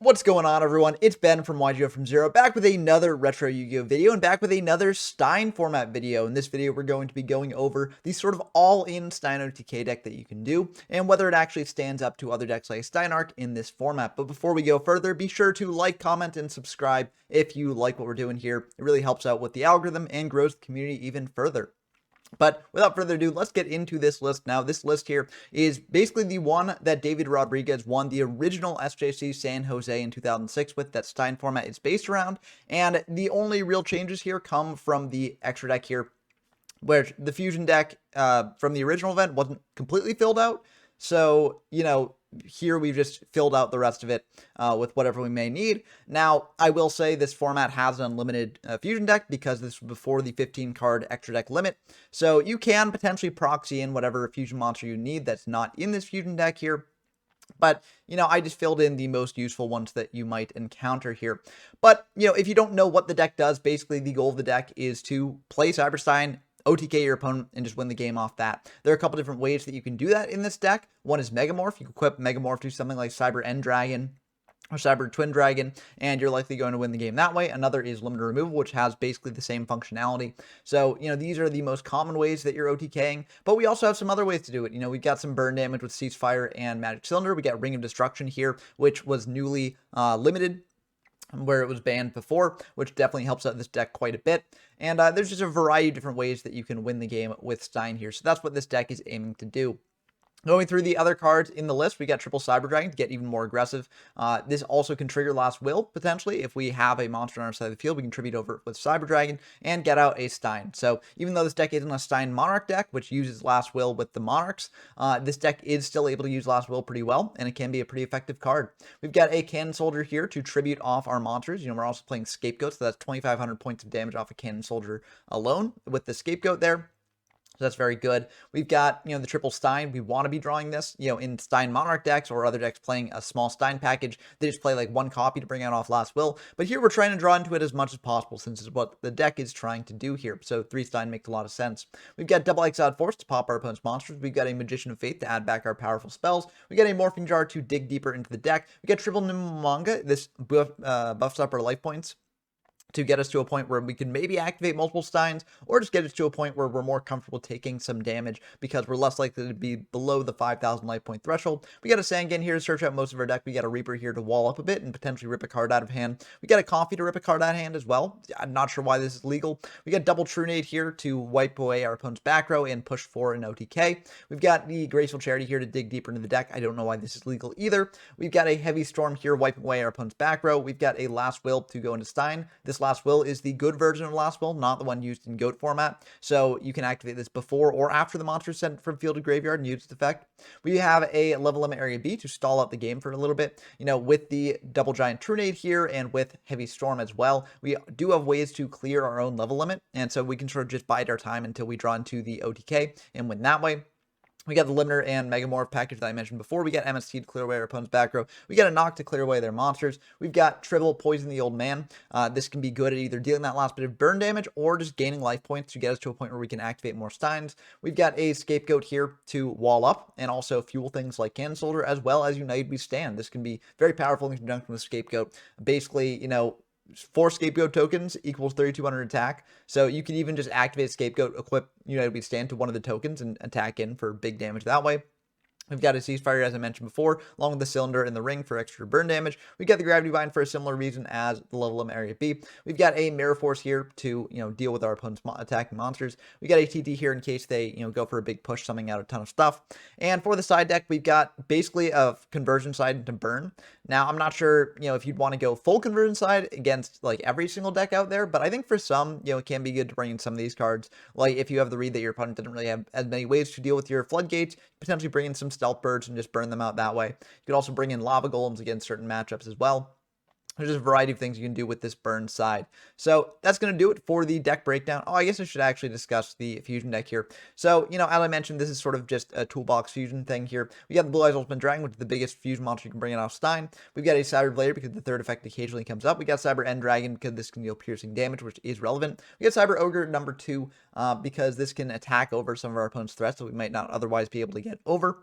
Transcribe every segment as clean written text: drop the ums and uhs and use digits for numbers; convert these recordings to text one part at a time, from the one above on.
What's going on, everyone? It's Ben from YGO from Zero, back with another retro Yu-Gi-Oh video and back with another Stein format video. In this video, we're going to be going over the sort of all-in Stein OTK deck that you can do and whether it actually stands up to other decks like Steinarch in this format. But before we go further, be sure to like, comment, and subscribe if you like what we're doing here. It really helps out with the algorithm and grows the community even further. But without further ado, let's get into this list now. This list here is basically the one that David Rodriguez won the original SJC San Jose in 2006 with, that Stein format is based around. And the only real changes here come from the extra deck here, where the fusion deck from the original event wasn't completely filled out. So, here we've just filled out the rest of it with whatever we may need. Now, I will say this format has an unlimited fusion deck because this was before the 15 card extra deck limit. So you can potentially proxy in whatever fusion monster you need that's not in this fusion deck here. But, I just filled in the most useful ones that you might encounter here. But, if you don't know what the deck does, basically the goal of the deck is to play Cyber-Stein, OTK your opponent, and just win the game off that. There are a couple different ways that you can do that in this deck. One is Megamorph. You can equip Megamorph to something like Cyber End Dragon or Cyber Twin Dragon, and you're likely going to win the game that way. Another is Limited Removal, which has basically the same functionality. So, these are the most common ways that you're OTKing, but we also have some other ways to do it. We've got some burn damage with Ceasefire and Magic Cylinder. We got Ring of Destruction here, which was newly limited, where it was banned before, which definitely helps out this deck quite a bit. And there's just a variety of different ways that you can win the game with Stein here. So that's what this deck is aiming to do. Going through the other cards in the list, we got Triple Cyber Dragon to get even more aggressive. This also can trigger Last Will, potentially. If we have a monster on our side of the field, we can tribute over with Cyber Dragon and get out a Stein. So even though this deck isn't a Stein Monarch deck, which uses Last Will with the Monarchs, this deck is still able to use Last Will pretty well, and it can be a pretty effective card. We've got a Cannon Soldier here to tribute off our monsters. We're also playing Scapegoat, so that's 2,500 points of damage off a Cannon Soldier alone with the Scapegoat there. So that's very good. We've got, the Triple Stein. We want to be drawing this, in Stein Monarch decks or other decks playing a small Stein package. They just play like one copy to bring out off Last Will. But here we're trying to draw into it as much as possible since it's what the deck is trying to do here. So 3 Stein makes a lot of sense. We've got Double Exiled Force to pop our opponent's monsters. We've got a Magician of Faith to add back our powerful spells. We got a Morphing Jar to dig deeper into the deck. We got Triple Nimamanga. This buffs up our life points to get us to a point where we can maybe activate multiple Steins, or just get us to a point where we're more comfortable taking some damage because we're less likely to be below the 5,000 life point threshold. We got a Sangan here to search out most of our deck. We got a Reaper here to wall up a bit and potentially rip a card out of hand. We got a Coffee to rip a card out of hand as well. I'm not sure why this is legal. We got Double Trunade here to wipe away our opponent's back row and push for an OTK. We've got the Graceful Charity here to dig deeper into the deck. I don't know why this is legal either. We've got a Heavy Storm here wiping away our opponent's back row. We've got a Last Will to go into Stein. This Last Will is the good version of Last Will, not the one used in GOAT format. So you can activate this before or after the monster is sent from field to graveyard and use its effect. We have a Level Limit Area B to stall out the game for a little bit. With the Double Giant Trunade here and with Heavy Storm as well, we do have ways to clear our own level limit. And so we can sort of just bide our time until we draw into the OTK and win that way. We got the Limiter and Megamorph package that I mentioned before. We got MST to clear away our opponent's back row. We got a Knock to clear away their monsters. We've got Tribble, Poison the Old Man. This can be good at either dealing that last bit of burn damage or just gaining life points to get us to a point where we can activate more Steins. We've got a Scapegoat here to wall up and also fuel things like Cannon Soldier, as well as United We Stand. This can be very powerful in conjunction with Scapegoat. Basically, 4 Scapegoat tokens equals 3,200 attack. So you can even just activate Scapegoat, equip United We Stand to one of the tokens and attack in for big damage that way. We've got a Ceasefire, as I mentioned before, along with the Cylinder and the Ring for extra burn damage. We've got the Gravity Bind for a similar reason as the Level Limit Area B. We've got a Mirror Force here to, deal with our opponent's attacking monsters. We got a TT here in case they, go for a big push, summing out a ton of stuff. And for the side deck, we've got basically a conversion side into burn. Now, I'm not sure, if you'd want to go full conversion side against like every single deck out there, but I think for some, it can be good to bring in some of these cards. Like if you have the read that your opponent didn't really have as many ways to deal with your floodgates, potentially bring in some Stealth Birds and just burn them out that way. You could also bring in Lava Golems against certain matchups as well. There's a variety of things you can do with this burn side. So that's going to do it for the deck breakdown. Oh, I guess I should actually discuss the fusion deck here. So, as I mentioned, this is sort of just a toolbox fusion thing here. We got the Blue Eyes Ultimate Dragon, which is the biggest fusion monster you can bring in off Stein. We've got a Cyber Blader because the third effect occasionally comes up. We got Cyber End Dragon because this can deal piercing damage, which is relevant. We got Cyber Ogre number 2 because this can attack over some of our opponent's threats that we might not otherwise be able to get over.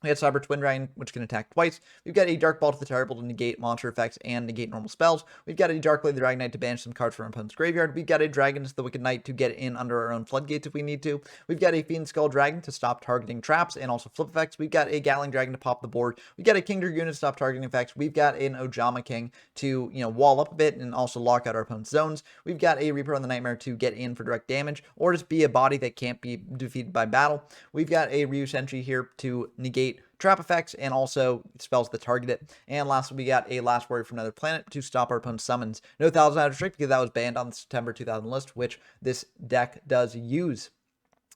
We had Cyber Twin Dragon, which can attack twice. We've got a Dark Ball to the Terrible to negate monster effects and negate normal spells. We've got a Dark Blade the Dragon Knight to banish some cards from our opponent's graveyard. We've got a Dragon's the Wicked Knight to get in under our own floodgates if we need to. We've got a Fiend Skull Dragon to stop targeting traps and also flip effects. We've got a Gatling Dragon to pop the board. We've got a King Dragoon to stop targeting effects. We've got an Ojama King to, wall up a bit and also lock out our opponent's zones. We've got a Reaper on the Nightmare to get in for direct damage or just be a body that can't be defeated by battle. We've got a Ryu Senshi here to negate trap effects and also spells that target it. And lastly, we got a Last Warrior from Another Planet to stop our opponent's summons. No Thousand Eyed Restrict because that was banned on the September 2000 list, which this deck does use.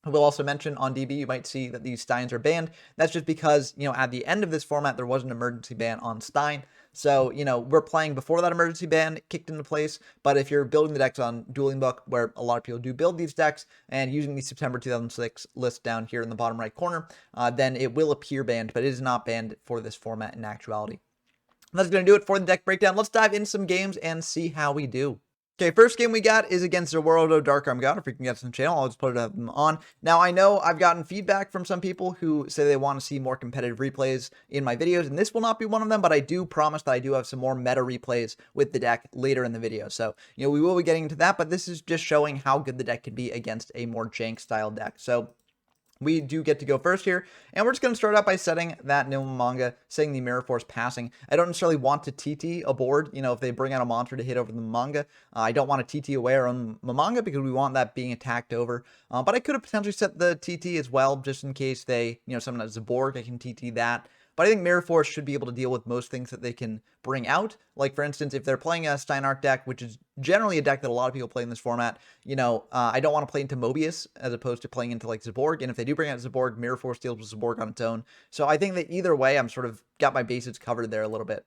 I will also mention on DB, you might see that these Steins are banned. That's just because, at the end of this format, there was an emergency ban on Stein. So, we're playing before that emergency ban kicked into place. But if you're building the decks on Dueling Book, where a lot of people do build these decks, and using the September 2006 list down here in the bottom right corner, then it will appear banned, but it is not banned for this format in actuality. That's going to do it for the deck breakdown. Let's dive into some games and see how we do. Okay, first game we got is against Zerworldo Dark Arm God. If we can get some channel, I'll just put them on. Now, I know I've gotten feedback from some people who say they want to see more competitive replays in my videos, and this will not be one of them, but I do promise that I do have some more meta replays with the deck later in the video. So, we will be getting into that, but this is just showing how good the deck can be against a more jank style deck. So, we do get to go first here, and we're just going to start out by setting that Manga, setting the Mirror Force passing. I don't necessarily want to TT a board, if they bring out a monster to hit over the manga. I don't want to TT away our own manga because we want that being attacked over. But I could have potentially set the TT as well, just in case they, summon a Zaborg, I can TT that. But I think Mirror Force should be able to deal with most things that they can bring out. Like, for instance, if they're playing a Steinarch deck, which is generally a deck that a lot of people play in this format, I don't want to play into Mobius as opposed to playing into, like, Zaborg. And if they do bring out Zaborg, Mirror Force deals with Zaborg on its own. So I think that either way, I'm sort of got my bases covered there a little bit.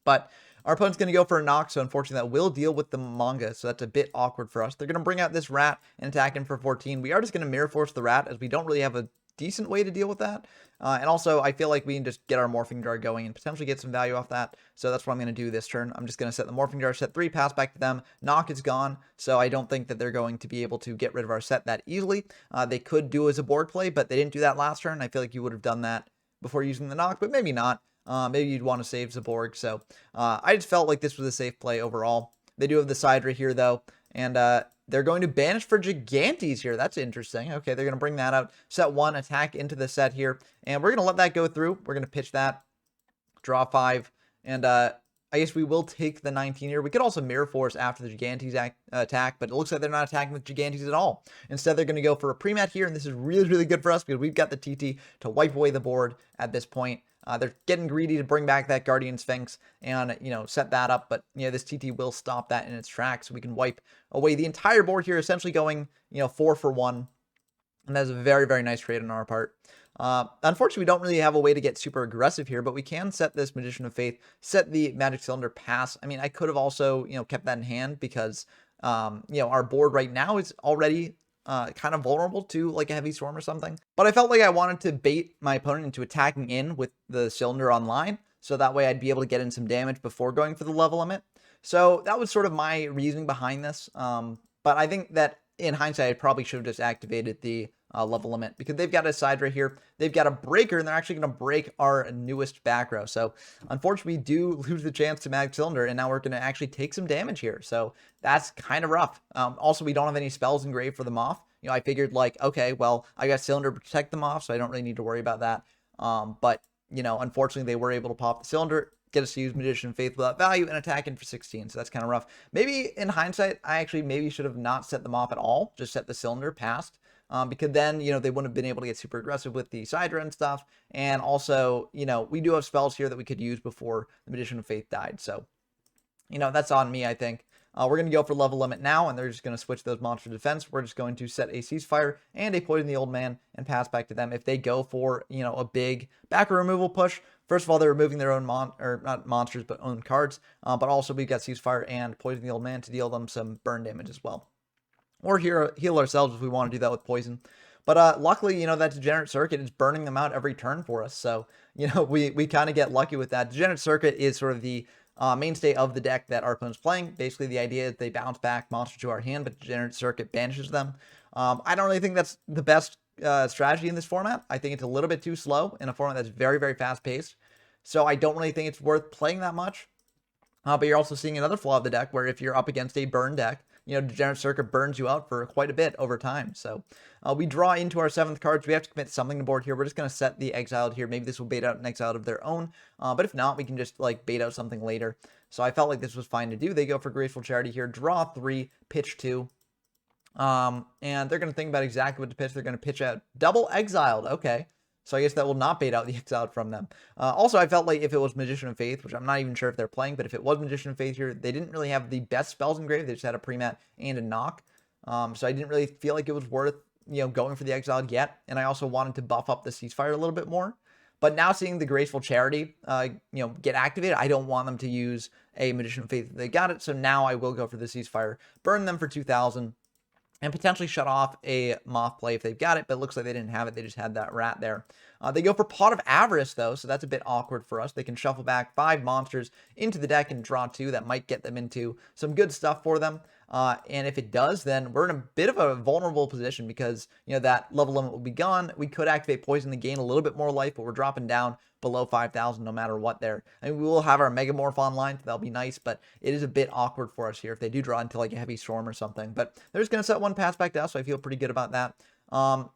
But our opponent's going to go for a knock, so unfortunately that will deal with the manga, so that's a bit awkward for us. They're going to bring out this rat and attack him for 14. We are just going to Mirror Force the rat, as we don't really have a decent way to deal with that. And also, I feel like we can just get our Morphing Jar going and potentially get some value off that. So that's what I'm going to do this turn. I'm just going to set the Morphing Jar, set 3, pass back to them. Knock is gone, so I don't think that they're going to be able to get rid of our set that easily. They could do as a board play, but they didn't do that last turn. I feel like you would have done that before using the knock, but maybe not. Maybe you'd want to save Zaborg. So I just felt like this was a safe play overall. They do have the Sidra here, though, and they're going to banish for Gigantes here. That's interesting. Okay, they're going to bring that out. Set 1, attack into the set here. And we're going to let that go through. We're going to pitch that. Draw 5. And I guess we will take the 19 here. We could also Mirror Force after the Gigantes attack, but it looks like they're not attacking with Gigantes at all. Instead, they're going to go for a pre-mat here, and this is really, really good for us because we've got the TT to wipe away the board at this point. They're getting greedy to bring back that Guardian Sphinx and, set that up. But, this TT will stop that in its tracks. So we can wipe away the entire board here, essentially going, 4 for 1. And that's a very, very nice trade on our part. Unfortunately, we don't really have a way to get super aggressive here, but we can set this Magician of Faith, set the Magic Cylinder, pass. I mean, I could have also, kept that in hand because, our board right now is already kind of vulnerable to like a Heavy Storm or something. But I felt like I wanted to bait my opponent into attacking in with the Cylinder online, so that way I'd be able to get in some damage before going for the level limit. So that was sort of my reasoning behind this. But I think that in hindsight, I probably should have just activated the level limit because they've got a Sidra here. They've got a Breaker, and they're actually going to break our newest back row. So unfortunately, we do lose the chance to Magic Cylinder, and now we're going to actually take some damage here. So that's kind of rough. Also, we don't have any spells engraved for them off. I figured like, okay, well, I got Cylinder to protect them off, so I don't really need to worry about that. But, unfortunately, they were able to pop the Cylinder, get us to use Magician of Faith without value, and attack in for 16. So that's kind of rough. Maybe in hindsight, I actually maybe should have not set them off at all. Just set the Cylinder past. Because then, they wouldn't have been able to get super aggressive with the Sidra and stuff. And also, we do have spells here that we could use before the Magician of Faith died. So, that's on me, I think. We're going to go for level limit now, and they're just going to switch those monster defense. We're just going to set a Ceasefire and a Poison the Old Man and pass back to them. If they go for, a big back removal push, first of all, they're removing their own not monsters, but own cards. But also we've got Ceasefire and Poison the Old Man to deal them some burn damage as well. Or heal ourselves if we want to do that with poison. But luckily, that Degenerate Circuit is burning them out every turn for us. So, we kind of get lucky with that. Degenerate Circuit is sort of the mainstay of the deck that our opponent's playing. Basically, the idea is they bounce back monsters to our hand, but Degenerate Circuit banishes them. I don't really think that's the best strategy in this format. I think it's a little bit too slow in a format that's very, very fast paced. So I don't really think it's worth playing that much. But you're also seeing another flaw of the deck where if you're up against a burn deck, Degenerate Circuit burns you out for quite a bit over time. So we draw into our 7th cards. We have to commit something to board here. We're just going to set the Exiled here. Maybe this will bait out an Exiled of their own. But if not, we can just like bait out something later. So I felt like this was fine to do. They go for Graceful Charity here. Draw 3, pitch 2. And they're going to think about exactly what to pitch. They're going to pitch out double Exiled. Okay. So I guess that will not bait out the Exiled from them. Also, I felt like if it was Magician of Faith, which I'm not even sure if they're playing, but if it was Magician of Faith here, they didn't really have the best spells engraved. They just had a pre-mat and a knock. So I didn't really feel like it was worth, going for the Exiled yet. And I also wanted to buff up the Ceasefire a little bit more. But now seeing the Graceful Charity, get activated, I don't want them to use a Magician of Faith if they got it. So now I will go for the Ceasefire, burn them for 2,000. And potentially shut off a Moth play if they've got it, but it looks like they didn't have it. They just had that rat there. They go for Pot of Avarice, though, so that's a bit awkward for us. They can shuffle back 5 monsters into the deck and draw 2. That might get them into some good stuff for them. And if it does, then we're in a bit of a vulnerable position because, that level limit will be gone. We could activate Poison to gain a little bit more life, but we're dropping down below 5,000 no matter what there. I mean, we will have our Megamorph online, so that'll be nice, but it is a bit awkward for us here if they do draw into like a Heavy Storm or something. But they're just going to set 1 pass back to us, so I feel pretty good about that. Now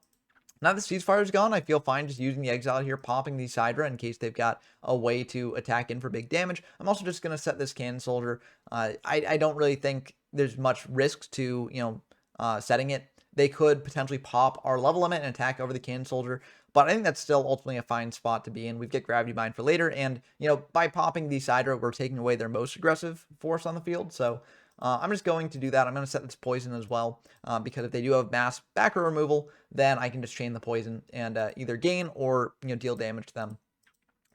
that Ceasefire is gone, I feel fine just using the Exile here, popping the Sidra in case they've got a way to attack in for big damage. I'm also just going to set this Cannon Soldier. I don't really think there's much risk to, setting it. They could potentially pop our level limit and attack over the Cannon Soldier, but I think that's still ultimately a fine spot to be in. We've got Gravity Bind for later, and, by popping the Sidra, we're taking away their most aggressive force on the field, so I'm just going to do that. I'm going to set this Poison as well, because if they do have mass back row removal, then I can just chain the Poison and either gain or, deal damage to them.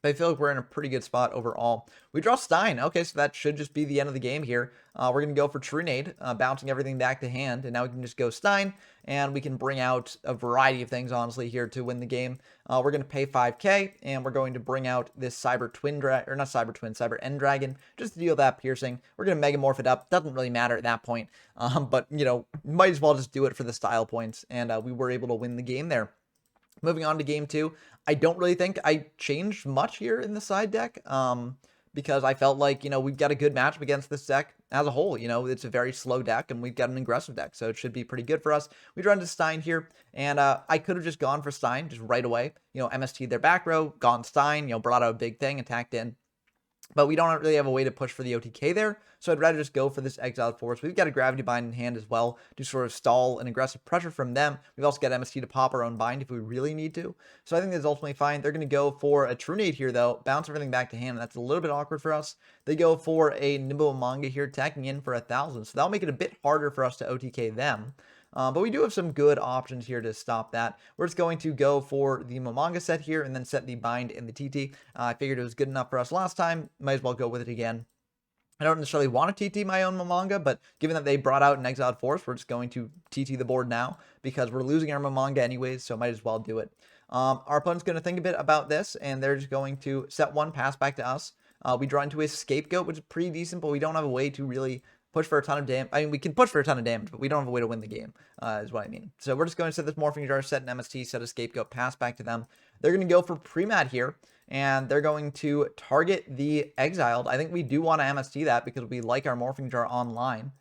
But I feel like we're in a pretty good spot overall. We draw Stein. Okay, so that should just be the end of the game here. We're going to go for Trunade, bouncing everything back to hand. And now we can just go Stein, and we can bring out a variety of things, honestly, here to win the game. We're going to pay 5k, and we're going to bring out this Cyber End Dragon, just to deal that piercing. We're going to Megamorph it up. Doesn't really matter at that point. But, might as well just do it for the style points. And we were able to win the game there. Moving on to game 2, I don't really think I changed much here in the side deck, because I felt like, we've got a good matchup against this deck as a whole. It's a very slow deck, and we've got an aggressive deck, so it should be pretty good for us. We draw into Stein here, and I could have just gone for Stein just right away. MST'd their back row, gone Stein, brought out a big thing, attacked in. But we don't really have a way to push for the OTK there, so I'd rather just go for this Exiled Force. We've got a Gravity Bind in hand as well to sort of stall an aggressive pressure from them. We've also got MST to pop our own bind if we really need to. So I think that's ultimately fine. They're going to go for a Trunade here, though, bounce everything back to hand, and that's a little bit awkward for us. They go for a Nimble Manga here, attacking in for 1,000, so that'll make it a bit harder for us to OTK them. But we do have some good options here to stop that. We're just going to go for the Momonga set here and then set the bind and the TT. I figured it was good enough for us last time. Might as well go with it again. I don't necessarily want to TT my own Momonga, but given that they brought out an Exiled Force, we're just going to TT the board now because we're losing our Momonga anyways, so might as well do it. Our opponent's going to think a bit about this, and they're just going to set 1 pass back to us. We draw into a Scapegoat, which is pretty decent, but we don't have a way to really push for a ton of damage. I mean, we can push for a ton of damage, but we don't have a way to win the game, is what I mean. So we're just going to set this Morphing Jar, set an MST, set a Scapegoat, pass back to them. They're going to go for Pre-Mat here, and they're going to target the Exiled. I think we do want to MST that because we like our Morphing Jar online.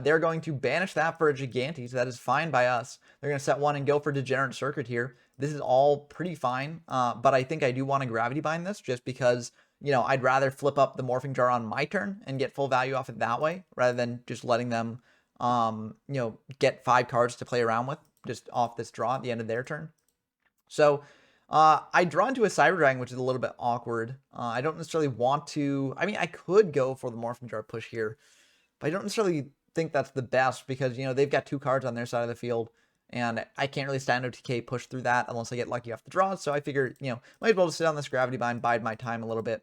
They're going to banish that for a Gigante, so that is fine by us. They're going to set 1 and go for Degenerate Circuit here. This is all pretty fine, but I think I do want to Gravity Bind this just because, I'd rather flip up the Morphing Jar on my turn and get full value off it that way rather than just letting them, get 5 cards to play around with just off this draw at the end of their turn. So I draw into a Cyber Dragon, which is a little bit awkward. I don't necessarily want to. I mean, I could go for the Morphing Jar push here, but I don't necessarily think that's the best because, they've got 2 cards on their side of the field. And I can't really stand OTK push through that unless I get lucky off the draw. So I figure, might as well just sit on this Gravity Bind, bide my time a little bit.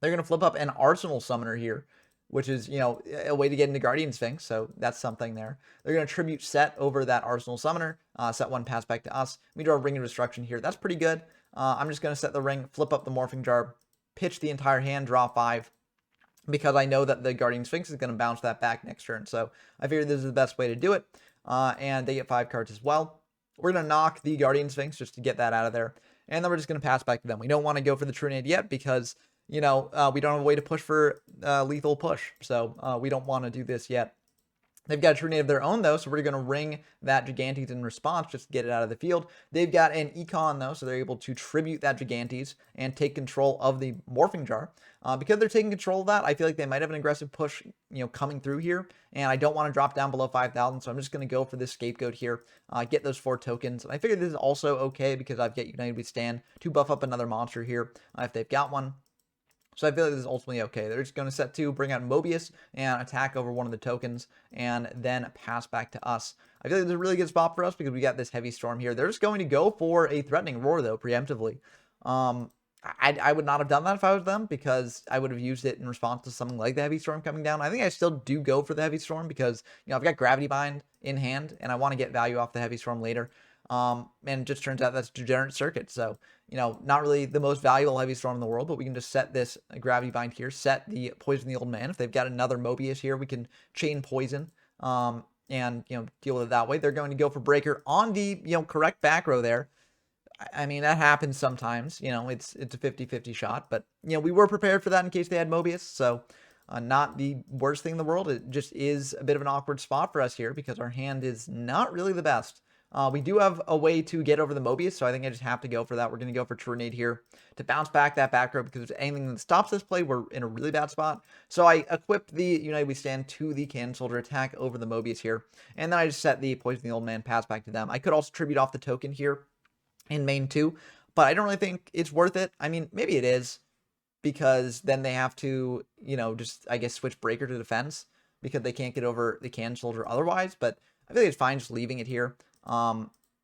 They're going to flip up an Arsenal Summoner here, which is, a way to get into Guardian Sphinx. So that's something there. They're going to Tribute set over that Arsenal Summoner, set 1 pass back to us. We draw a Ring of Destruction here. That's pretty good. I'm just going to set the ring, flip up the Morphing Jar, pitch the entire hand, draw 5. Because I know that the Guardian Sphinx is going to bounce that back next turn. So I figured this is the best way to do it. And they get 5 cards as well. We're going to knock the Guardian Sphinx just to get that out of there. And then we're just going to pass back to them. We don't want to go for the Trunade yet because, we don't have a way to push for lethal push. So we don't want to do this yet. They've got a Trunade of their own, though, so we're going to ring that Gigantes in response just to get it out of the field. They've got an Econ, though, so they're able to tribute that Gigantes and take control of the Morphing Jar. Because they're taking control of that, I feel like they might have an aggressive push, coming through here, and I don't want to drop down below 5,000, so I'm just going to go for this Scapegoat here, get those 4 tokens. And I figure this is also okay because I've got United Withstand to buff up another monster here if they've got one. So I feel like this is ultimately okay. They're just going to set 2, bring out Mobius, and attack over one of the tokens, and then pass back to us. I feel like this is a really good spot for us because we got this Heavy Storm here. They're just going to go for a Threatening Roar, though, preemptively. I would not have done that if I was them because I would have used it in response to something like the Heavy Storm coming down. I think I still do go for the Heavy Storm because, I've got Gravity Bind in hand, and I want to get value off the Heavy Storm later. And it just turns out that's Degenerate Circuit. So, not really the most valuable Heavy Storm in the world, but we can just set this Gravity Bind here, set the Poison the Old Man. If they've got another Mobius here, we can chain Poison, and, deal with it that way. They're going to go for Breaker on the, correct back row there. I mean, that happens sometimes, it's a 50-50 shot, but, we were prepared for that in case they had Mobius. So, not the worst thing in the world. It just is a bit of an awkward spot for us here because our hand is not really the best. We do have a way to get over the Mobius, so I think I just have to go for that. We're going to go for Trunade here to bounce back that back row because if there's anything that stops this play, we're in a really bad spot. So I equipped the United Withstand to the Cannon Soldier attack over the Mobius here, and then I just set the Poison the Old Man pass back to them. I could also tribute off the token here in main 2, but I don't really think it's worth it. I mean, maybe it is because then they have to, just, I guess, switch Breaker to defense because they can't get over the Cannon Soldier otherwise, but I feel like it's fine just leaving it here.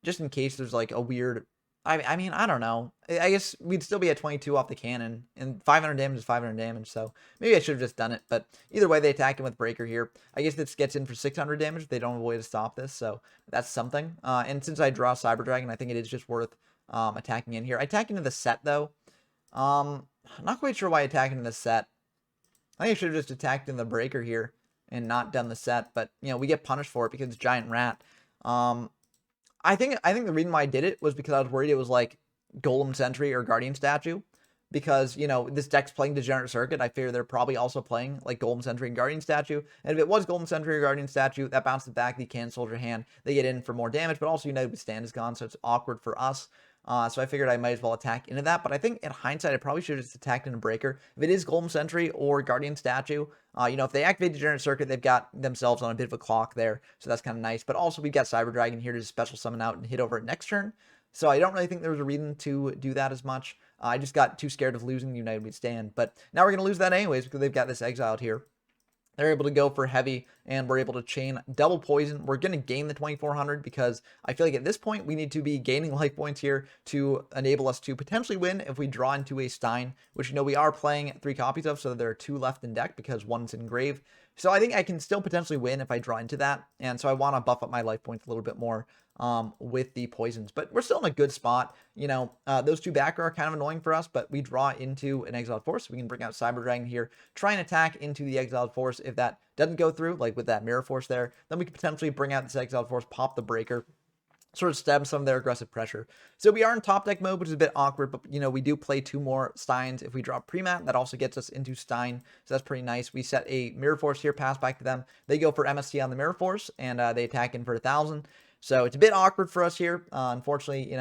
Just in case there's like a weird, I mean, I don't know. I guess we'd still be at 22 off the cannon, and 500 damage is 500 damage, so maybe I should have just done it. But either way, they attack him with Breaker here. I guess this gets in for 600 damage. They don't have a way to stop this, so that's something. And since I draw Cyber Dragon, I think it is just worth attacking in here. I attack into the set, though. I'm not quite sure why I attack into the set. I think I should have just attacked in the Breaker here and not done the set, but, we get punished for it because it's Giant Rat. I think the reason why I did it was because I was worried it was like Golem Sentry or Guardian Statue. Because, this deck's playing Degenerate Circuit. I figure they're probably also playing like Golem Sentry and Guardian Statue. And if it was Golem Sentry or Guardian Statue, that bounces back the Cannon Soldier hand. They get in for more damage, but also United Withstand is gone, so it's awkward for us. So I figured I might as well attack into that. But I think in hindsight, I probably should have just attacked in a Breaker. If it is Golem Sentry or Guardian Statue, if they activate Degenerate Circuit, they've got themselves on a bit of a clock there. So that's kind of nice. But also we've got Cyber Dragon here to special summon out and hit over it next turn. So I don't really think there was a reason to do that as much. I just got too scared of losing the United Withstand. But now we're going to lose that anyways because they've got this exiled here. They're able to go for heavy, and we're able to chain double poison. We're going to gain the 2,400 because I feel like at this point we need to be gaining life points here to enable us to potentially win if we draw into a Stein, which we are playing 3 copies of, so there are 2 left in deck because 1's in grave. So I think I can still potentially win if I draw into that, and so I want to buff up my life points a little bit more with the poisons. But we're still in a good spot. Those 2 back are kind of annoying for us, but we draw into an Exiled Force, so we can bring out Cyber Dragon here, try and attack into the Exiled Force. If that doesn't go through, like with that Mirror Force there, then we could potentially bring out this Exiled Force, pop the Breaker, sort of stem some of their aggressive pressure. So we are in top deck mode, which is a bit awkward, but we do play 2 more Steins. If we draw Premat, that also gets us into Stein, so that's pretty nice. We set a Mirror Force here, pass back to them. They go for MST on the Mirror Force, and they attack in for 1,000. So it's a bit awkward for us here. Unfortunately,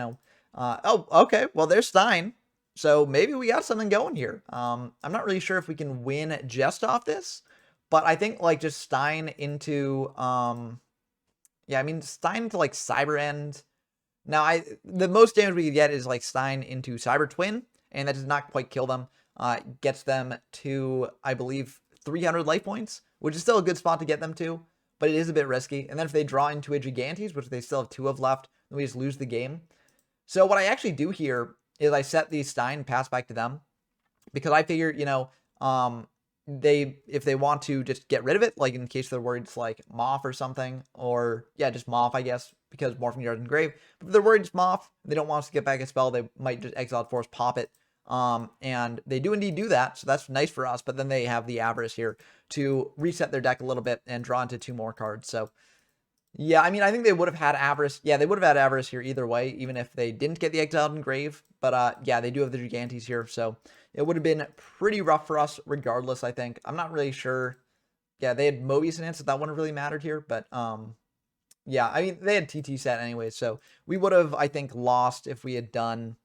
oh, okay, well, there's Stein. So maybe we got something going here. I'm not really sure if we can win just off this, but I think like just Stein into, yeah, I mean, Stein into like Cyber End. Now, the most damage we could get is like Stein into Cyber Twin, and that does not quite kill them. Gets them to, I believe, 300 life points, which is still a good spot to get them to, but it is a bit risky. And then if they draw into a Gigantes, which they still have 2 of left, then we just lose the game. So what I actually do here is I set the Stein, pass back to them, because I figure, if they want to just get rid of it, like in case they're worried it's like Moth or something, or yeah, just Moth, I guess, because Morphing Yard's in grave. But if they're worried it's Moth, they don't want us to get back a spell, they might just Exiled Force pop it. And they do indeed do that, so that's nice for us, but then they have the Avarice here to reset their deck a little bit and draw into 2 more cards. So Yeah, I mean, I think they would have had Avarice. Yeah, they would have had Avarice here either way, even if they didn't get the Exiled Engrave. But yeah, they do have the Gigantes here, so it would have been pretty rough for us regardless, I think. I'm not really sure. Yeah, they had Mobius in hand, so that wouldn't have really mattered here. But yeah, I mean, they had TT set anyway, so we would have, I think, lost if we had done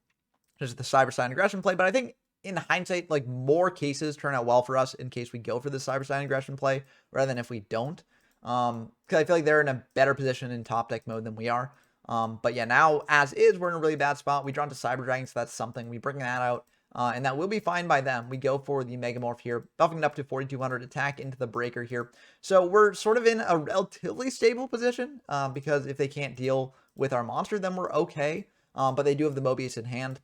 just the Cyber-Stein aggression play. But I think in hindsight, like, more cases turn out well for us in case we go for the Cyber-Stein aggression play rather than if we don't. Because I feel like they're in a better position in top deck mode than we are. But yeah, now as is, we're in a really bad spot. We draw into Cyber Dragon, so that's something. We bring that out. And that will be fine by them. We go for the Megamorph here, buffing it up to 4,200 attack into the breaker here. So we're sort of in a relatively stable position because if they can't deal with our monster, then we're okay. But they do have the Mobius in hand,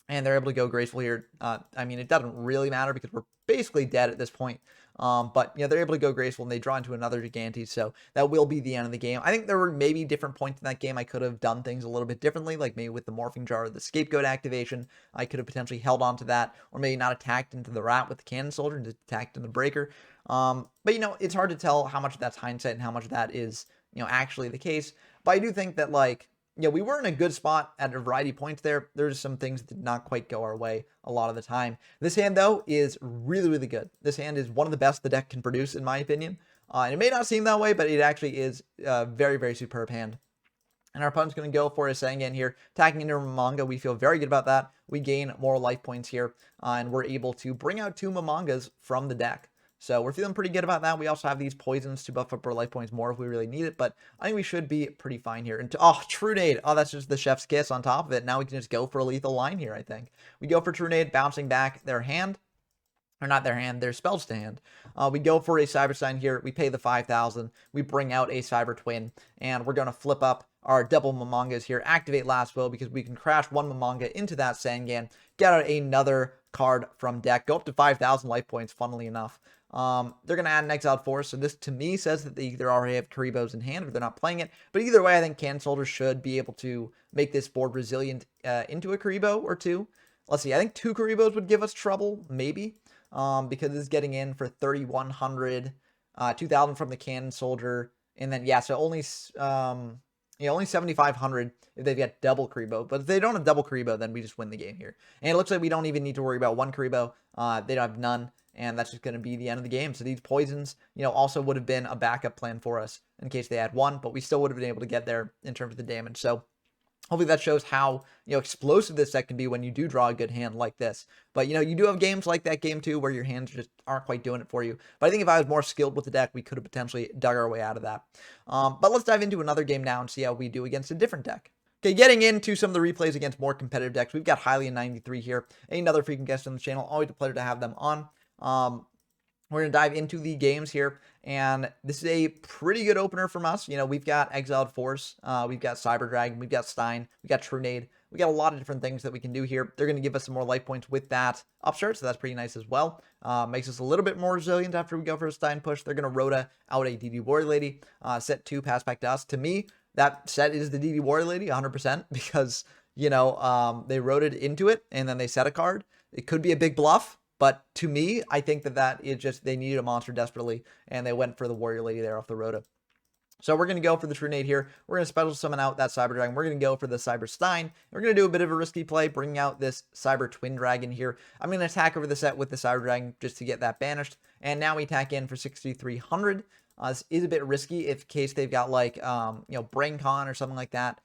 and they're able to go graceful here. I mean, it doesn't really matter because we're basically dead at this point. But yeah, they're able to go graceful and they draw into another Gigantes, so that will be the end of the game. I think there were maybe different points in that game I could have done things a little bit differently, like maybe with the Morphing Jar or the Scapegoat activation. I could have potentially held on to that, or maybe not attacked into the Rat with the Cannon Soldier and just attacked in the Breaker. But you know, it's hard to tell how much of that's hindsight and how much of that is, you know, actually the case. But I do think that, like, yeah, we were in a good spot at a variety of points there. There's some things that did not quite go our way a lot of the time. This hand, though, is really, really good. This hand is one of the best the deck can produce, in my opinion. And it may not seem that way, but it actually is a very, very superb hand. And our opponent's going to go for a Sangan here, attacking into Momonga. We feel very good about that. We gain more life points here, and we're able to bring out 2 Momongas from the deck. So we're feeling pretty good about that. We also have these poisons to buff up our life points more if we really need it, but I think we should be pretty fine here. And oh, True Nade. Oh, that's just the chef's kiss on top of it. Now we can just go for a lethal line here, I think. We go for True Nade, bouncing back their hand. Or not their hand, their spells to hand. We go for a Cyber-Stein here. We pay the 5,000. We bring out a Cyber Twin, and we're going to flip up our double Momongas here. Activate Last Will because we can crash one Momonga into that Sangan. Get out another card from deck. Go up to 5,000 life points, funnily enough. They're going to add an Exiled Force, so this to me says that they either already have Karibos in hand or they're not playing it. But either way, I think Cannon Soldier should be able to make this board resilient into a Karibo or two. Let's see, I think 2 Karibos would give us trouble, maybe. Because it's getting in for 3,100, 2,000 from the Cannon Soldier, and then yeah, so only only 7,500 if they've got double Karibo. But if they don't have double Karibo, then we just win the game here. And it looks like we don't even need to worry about 1 Karibo. They don't have none, and that's just going to be the end of the game. So these poisons, you know, also would have been a backup plan for us in case they had 1, but we still would have been able to get there in terms of the damage. So hopefully that shows how, you know, explosive this deck can be when you do draw a good hand like this. But, you know, you do have games like that game too where your hands just aren't quite doing it for you. But I think if I was more skilled with the deck, we could have potentially dug our way out of that. But let's dive into another game now and see how we do against a different deck. Okay, getting into some of the replays against more competitive decks, we've got Highly in 93 here. Another freaking guest on the channel. Always a pleasure to have them on. We're going to dive into the games here, and this is a pretty good opener from us. You know, we've got Exiled Force, we've got Cyber Dragon, we've got Stein, we've got True Nade. We got a lot of different things that we can do here. They're going to give us some more life points with that upstart, so that's pretty nice as well. Makes us a little bit more resilient after we go for a Stein push. They're going to Rhoda out a DD Warrior Lady. Set 2, pass back to us. To me, that set is the DD Warrior Lady 100% because, you know, they rotated into it, and then they set a card. It could be a big bluff. But to me, I think that is just, they needed a monster desperately, and they went for the Warrior Lady there off the Rhoda. So we're going to go for the True Nade here. We're going to special summon out that Cyber Dragon. We're going to go for the Cyber-Stein. We're going to do a bit of a risky play, bringing out this Cyber Twin Dragon here. I'm going to attack over the set with the Cyber Dragon just to get that banished. And now we attack in for 6,300. This is a bit risky in case they've got, like, you know, Brain Con or something like that.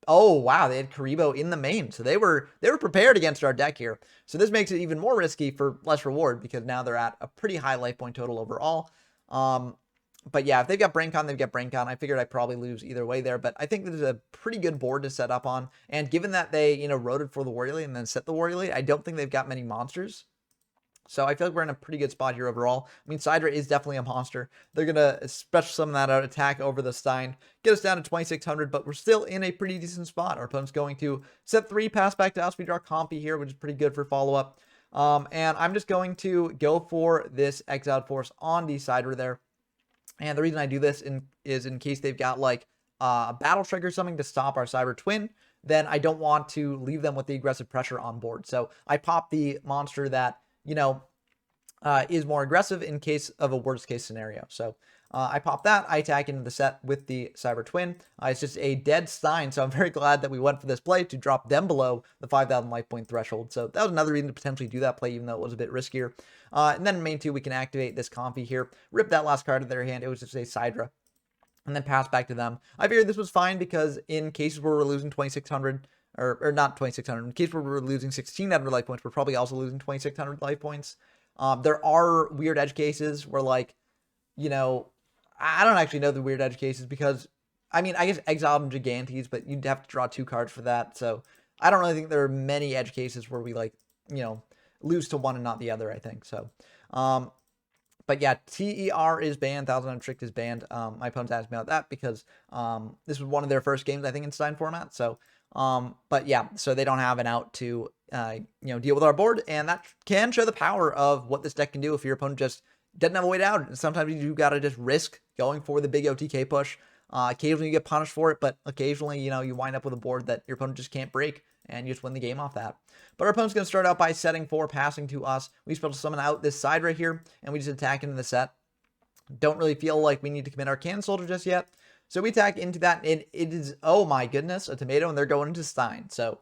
Oh, wow, they had Karibo in the main. So they were prepared against our deck here. So this makes it even more risky for less reward because now they're at a pretty high life point total overall. But yeah, if they've got BrainCon, they've got BrainCon. I figured I'd probably lose either way there, but I think this is a pretty good board to set up on. And given that they, you know, rotated for the Warrior Lady and then set the Warrior Lady, I don't think they've got many monsters. So I feel like we're in a pretty good spot here overall. I mean, Sidra is definitely a monster. They're going to special summon that out, attack over the Stein, get us down to 2,600, but we're still in a pretty decent spot. Our opponent's going to set 3, pass back to us. We draw Compy here, which is pretty good for follow-up. And I'm just going to go for this Exiled Force on the Sidra there. And the reason I do this is in case they've got, like, a Battle Strike or something to stop our Cyber Twin, then I don't want to leave them with the aggressive pressure on board. So I pop the monster that, you know, is more aggressive in case of a worst case scenario. So I pop that, I attack into the set with the Cyber Twin. It's just a dead Stein, so I'm very glad that we went for this play to drop them below the 5,000 life point threshold. So that was another reason to potentially do that play, even though it was a bit riskier. And then in main 2, we can activate this Comfy here, rip that last card out of their hand. It was just a Sidra, and then pass back to them. I figured this was fine because in cases where we're losing 2,600, or not 2,600, in cases where we're losing 1,600 life points, we're probably also losing 2,600 life points. There are weird edge cases where, like, you know, I don't actually know the weird edge cases because, I mean, I guess Exile and Gigantes, but you'd have to draw 2 cards for that. So I don't really think there are many edge cases where we, like, you know, lose to one and not the other, I think. So, but yeah, TER is banned, Thousand Untricked is banned. My opponents asked me about that because this was one of their first games, I think, in Stein format. So, but yeah, so they don't have an out to, you know, deal with our board, and that can show the power of what this deck can do if your opponent just doesn't have a way out. Sometimes you gotta just risk going for the big OTK push. Occasionally you get punished for it, but occasionally, you know, you wind up with a board that your opponent just can't break, and you just win the game off that. But our opponent's going to start out by setting 4, passing to us. We supposed to summon out this side right here, and we just attack into the set. Don't really feel like we need to commit our Cannon Soldier just yet. So we attack into that, and it is, oh my goodness, a tomato, and they're going into Stein. So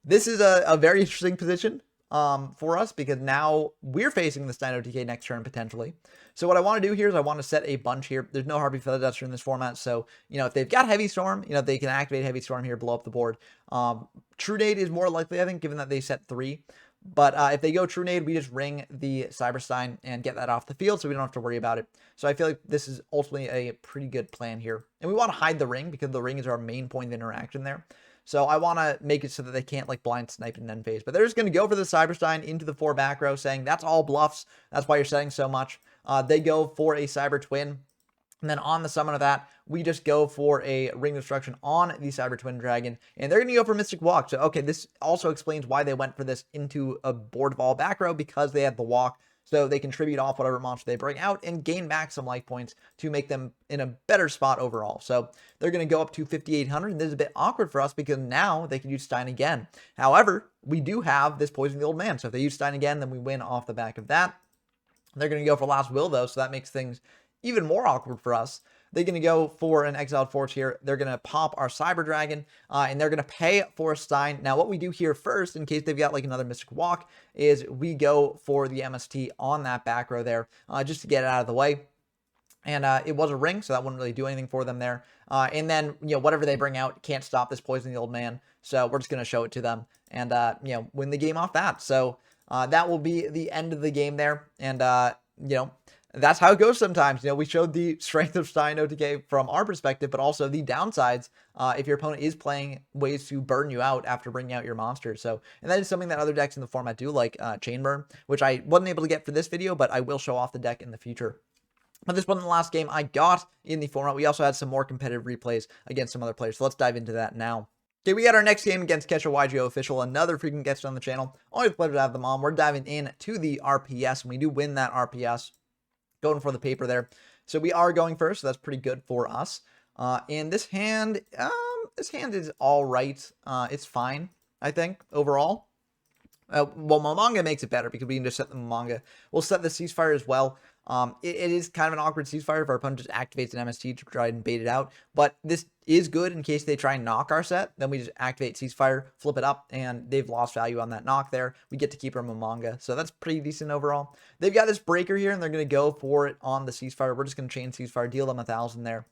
this is a very interesting position for us, because now we're facing the Stein OTK next turn potentially. So what I want to do here is I want to set a bunch here. There's no Harpy Feather Duster in this format, so, you know, if they've got Heavy Storm, you know, they can activate Heavy Storm here, blow up the board. True Nade is more likely, I think, given that they set 3. But if they go True Nade, we just ring the Cyber-Stein and get that off the field, so we don't have to worry about it. So I feel like this is ultimately a pretty good plan here. And we want to hide the ring, because the ring is our main point of interaction there. So I want to make it so that they can't, like, blind snipe in end phase. But they're just going to go for the Cyber-Stein into the 4 back row, saying that's all bluffs. That's why you're setting so much. They go for a Cyber Twin. And then on the summon of that, we just go for a Ring of Destruction on the Cyber Twin Dragon. And they're going to go for Mystic Walk. So, okay, this also explains why they went for this into a board of all back row, because they had the walk. So they contribute off whatever monster they bring out and gain back some life points to make them in a better spot overall. So they're going to go up to 5,800. And this is a bit awkward for us, because now they can use Stein again. However, we do have this Poison the Old Man. So if they use Stein again, then we win off the back of that. They're going to go for Last Will, though, so that makes things even more awkward for us. They're going to go for an Exiled Force here. They're going to pop our Cyber Dragon, and they're going to pay for a Stein. Now, what we do here first, in case they've got, like, another Mystic Walk, is we go for the MST on that back row there, just to get it out of the way. And it was a ring, so that wouldn't really do anything for them there. And then, you know, whatever they bring out can't stop this Poison the Old Man, so we're just going to show it to them and, you know, win the game off that. So that will be the end of the game there, and, you know, that's how it goes sometimes. You know, we showed the strength of Stein OTK from our perspective, but also the downsides if your opponent is playing ways to burn you out after bringing out your monsters. So, and that is something that other decks in the format do, like Chain Burn, which I wasn't able to get for this video, but I will show off the deck in the future. But this wasn't the last game I got in the format. We also had some more competitive replays against some other players, so let's dive into that now. Okay, we got our next game against Kesha YGO Official, another frequent guest on the channel. Always a pleasure to have them on. We're diving in to the RPS, and we do win that RPS. Going for the paper there. So we are going first, so that's pretty good for us. And this hand is all right. It's fine, I think, overall. Well, Momonga makes it better, because we can just set the Momonga. We'll set the Ceasefire as well. It is kind of an awkward Ceasefire if our opponent just activates an MST to try and bait it out. But this is good in case they try and knock our set. Then we just activate Ceasefire, flip it up, and they've lost value on that knock there. We get to keep our Momonga. So that's pretty decent overall. They've got this Breaker here, and they're going to go for it on the Ceasefire. We're just going to chain Ceasefire, deal them 1,000 there.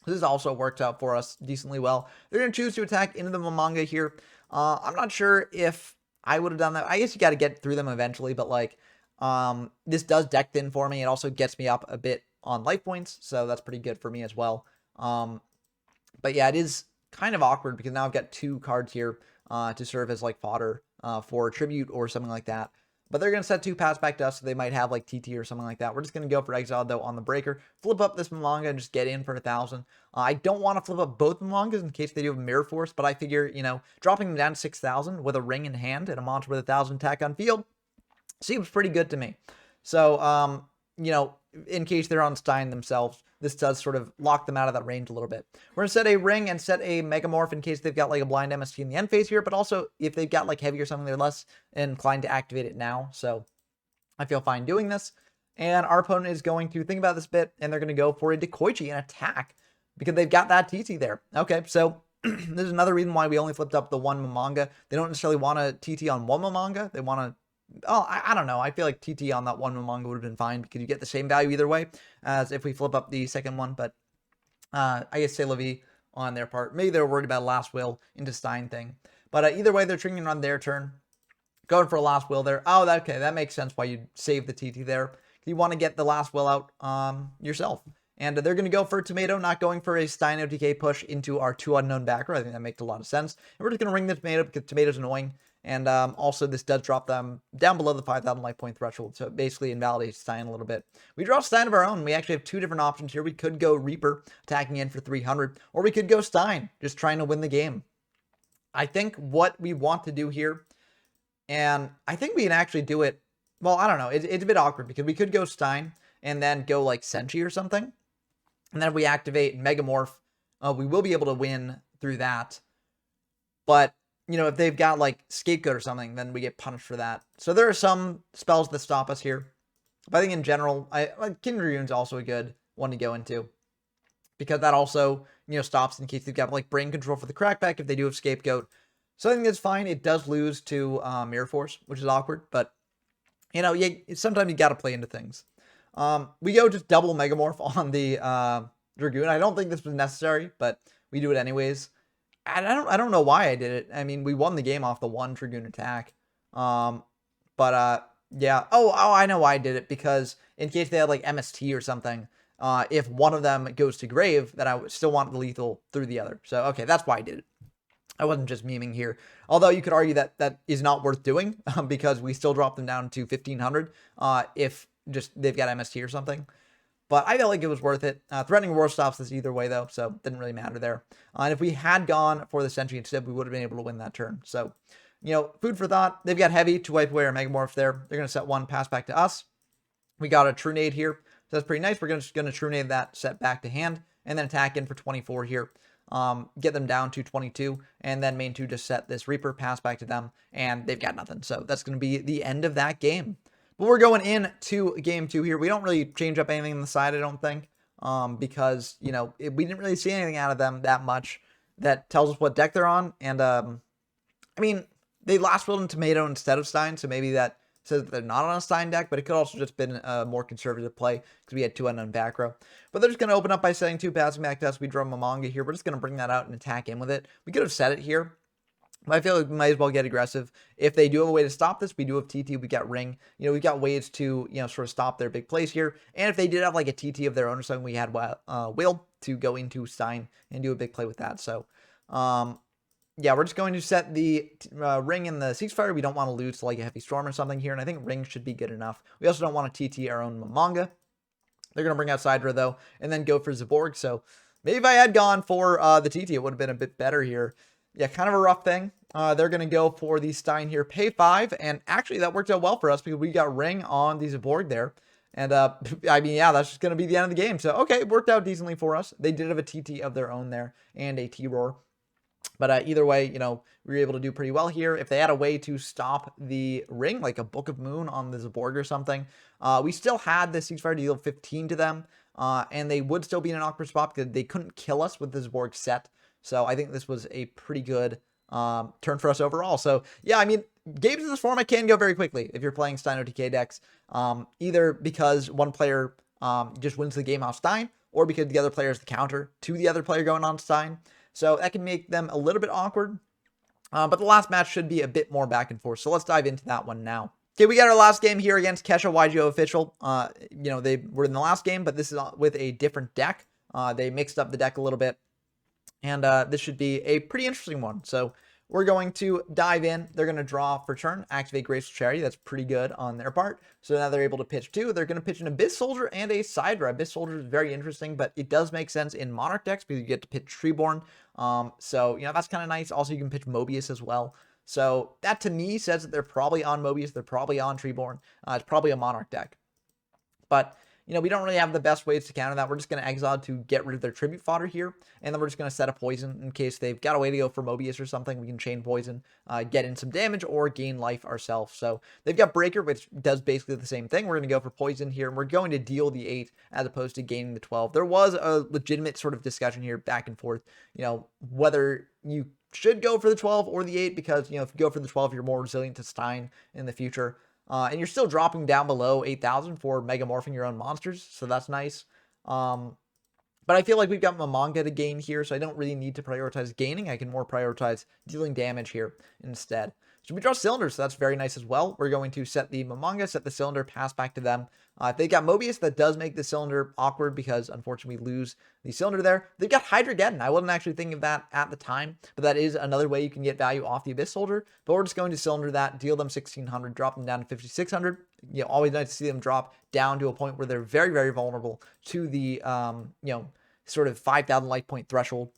This also worked out for us decently well. They're going to choose to attack into the Momonga here. I'm not sure if I would have done that. I guess you got to get through them eventually, but, like, this does deck thin for me. It also gets me up a bit on life points, so that's pretty good for me as well. But yeah, it is kind of awkward, because now I've got 2 cards here to serve as, like, fodder for tribute or something like that. But they're going to set 2 pass back to us, so they might have, like, TT or something like that. We're just going to go for Exile, though, on the Breaker. Flip up this Momonga and just get in for 1,000. I don't want to flip up both Momongas in case they do have Mirror Force, but I figure, you know, dropping them down to 6,000 with a ring in hand and a monster with 1,000 attack on field seems pretty good to me. So, you know, in case they're on Stein themselves, this does sort of lock them out of that range a little bit. We're going to set a ring and set a Megamorph in case they've got, like, a blind MST in the end phase here, but also if they've got, like, heavy or something, they're less inclined to activate it now. So I feel fine doing this. And our opponent is going to think about this bit, and they're going to go for a Dekoichi and attack because they've got that TT there. Okay, so this is another reason why we only flipped up the one Momonga. They don't necessarily want a TT on one Momonga. They want to, oh, I don't know. I feel like TT on that one Momonga would have been fine because you get the same value either way as if we flip up the second one. But I guess c'est la vie on their part. Maybe they're worried about a last will into Stein thing. But either way, they're triggering on their turn. Going for a last will there. Oh, okay, that makes sense why you'd save the TT there. You want to get the last will out yourself. And they're going to go for a tomato, not going for a Stein OTK push into our 2 unknown backer. I think that makes a lot of sense. And we're just going to ring the tomato because tomato's annoying. And also, this does drop them down below the 5,000 life point threshold. So it basically invalidates Stein a little bit. We draw Stein of our own. We actually have 2 different options here. We could go Reaper, attacking in for 300. Or we could go Stein, just trying to win the game. I think what we want to do here, and I think we can actually do it. Well, I don't know. It's a bit awkward because we could go Stein and then go like Senshi or something. And then if we activate Megamorph, we will be able to win through that. But, you know, if they've got like Scapegoat or something, then we get punished for that. So there are some spells that stop us here. But I think in general, Kindred Rune's also a good one to go into. Because that also, you know, stops in case they've got like Brain Control for the Crackback if they do have Scapegoat. So I think that's fine. It does lose to Mirror Force, which is awkward. But, you know, sometimes you got to play into things. We go just double Megamorph on the Dragoon. I don't think this was necessary, but we do it anyways. I don't know why I did it. I mean, we won the game off the 1 Dragoon attack. Yeah. Oh, I know why I did it, because in case they had like MST or something, if one of them goes to grave, then I would still want the lethal through the other. So, okay, that's why I did it. I wasn't just memeing here. Although you could argue that that is not worth doing because we still drop them down to 1,500 if just they've got MST or something. But I felt like it was worth it. Threatening War stops this either way, though, so it didn't really matter there. And if we had gone for the Sentry instead, we would have been able to win that turn. So, you know, food for thought. They've got Heavy to wipe away our Megamorph there. They're going to set 1, pass back to us. We got a True Nade here. So that's pretty nice. We're just going to True Nade that, set back to hand, and then attack in for 24 here. Get them down to 22, and then main 2 just set this Reaper, pass back to them, and they've got nothing. So that's going to be the end of that game. But we're going into game 2 here. We don't really change up anything on the side, I don't think, because, you know, we didn't really see anything out of them that much that tells us what deck they're on. And, I mean, they last willed in Tomato instead of Stein, so maybe that says that they're not on a Stein deck, but it could also just been a more conservative play because we had 2 unknown back row. But they're just going to open up by setting 2, passing back to us. We draw Momonga here. We're just going to bring that out and attack in with it. We could have set it here. I feel like we might as well get aggressive. If they do have a way to stop this, we do have TT, we got Ring. You know, we've got ways to, you know, sort of stop their big plays here. And if they did have like a TT of their own or something, we had Will to go into Stein and do a big play with that. So, yeah, we're just going to set the Ring in the Ceasefire. We don't want to lose to like a Heavy Storm or something here. And I think Ring should be good enough. We also don't want to TT our own Momonga. They're going to bring out Sidra though, and then go for Zaborg. So maybe if I had gone for the TT, it would have been a bit better here. Yeah, kind of a rough thing. They're going to go for the Stein here, pay 5, and actually that worked out well for us because we got Ring on the Zaborg there. And, I mean, yeah, that's just going to be the end of the game. So, okay, it worked out decently for us. They did have a TT of their own there and a T-Roar. But either way, you know, we were able to do pretty well here. If they had a way to stop the Ring, like a Book of Moon on the Zaborg or something, we still had the Ceasefire to deal 15 to them, and they would still be in an awkward spot because they couldn't kill us with the Zaborg set. So I think this was a pretty good turn for us overall. So yeah, I mean, games in this format can go very quickly if you're playing Stein OTK decks, either because one player just wins the game off Stein, or because the other player is the counter to the other player going on Stein. So that can make them a little bit awkward. But the last match should be a bit more back and forth. So let's dive into that one now. Okay, we got our last game here against Kesha YGO Official. You know, they were in the last game, but this is with a different deck. They mixed up the deck a little bit. And this should be a pretty interesting one. So we're going to dive in. They're going to draw for turn, activate Graceful Charity. That's pretty good on their part. So now they're able to pitch 2. They're going to pitch an Abyss Soldier and a Sidra. Abyss Soldier is very interesting, but it does make sense in Monarch decks because you get to pitch Treeborn. So, you know, that's kind of nice. Also, you can pitch Mobius as well. So that to me says that they're probably on Mobius. They're probably on Treeborn. It's probably a Monarch deck. But you know, we don't really have the best ways to counter that. We're just going to exile to get rid of their tribute fodder here, and then we're just going to set a poison in case they've got a way to go for Mobius or something. We can chain poison, get in some damage, or gain life ourselves. So they've got Breaker, which does basically the same thing. We're going to go for poison here, and we're going to deal the 8 as opposed to gaining the 12. There was a legitimate sort of discussion here back and forth, you know, whether you should go for the 12 or the 8, because, you know, if you go for the 12, you're more resilient to Stein in the future. And you're still dropping down below 8,000 for megamorphing your own monsters, so that's nice. But I feel like we've got Mamanga to gain here, so I don't really need to prioritize gaining. I can more prioritize dealing damage here instead. So we draw cylinders, so that's very nice as well. We're going to set the Mamanga, set the cylinder, pass back to them. If they got Mobius, that does make the cylinder awkward because unfortunately we lose the cylinder there. They've got Hydrogeddon. I wasn't actually thinking of that at the time, but that is another way you can get value off the Abyss Soldier. But we're just going to cylinder that, deal them 1,600, drop them down to 5,600. You know, always nice to see them drop down to a point where they're very, very vulnerable to the, you know, sort of 5,000 life point threshold.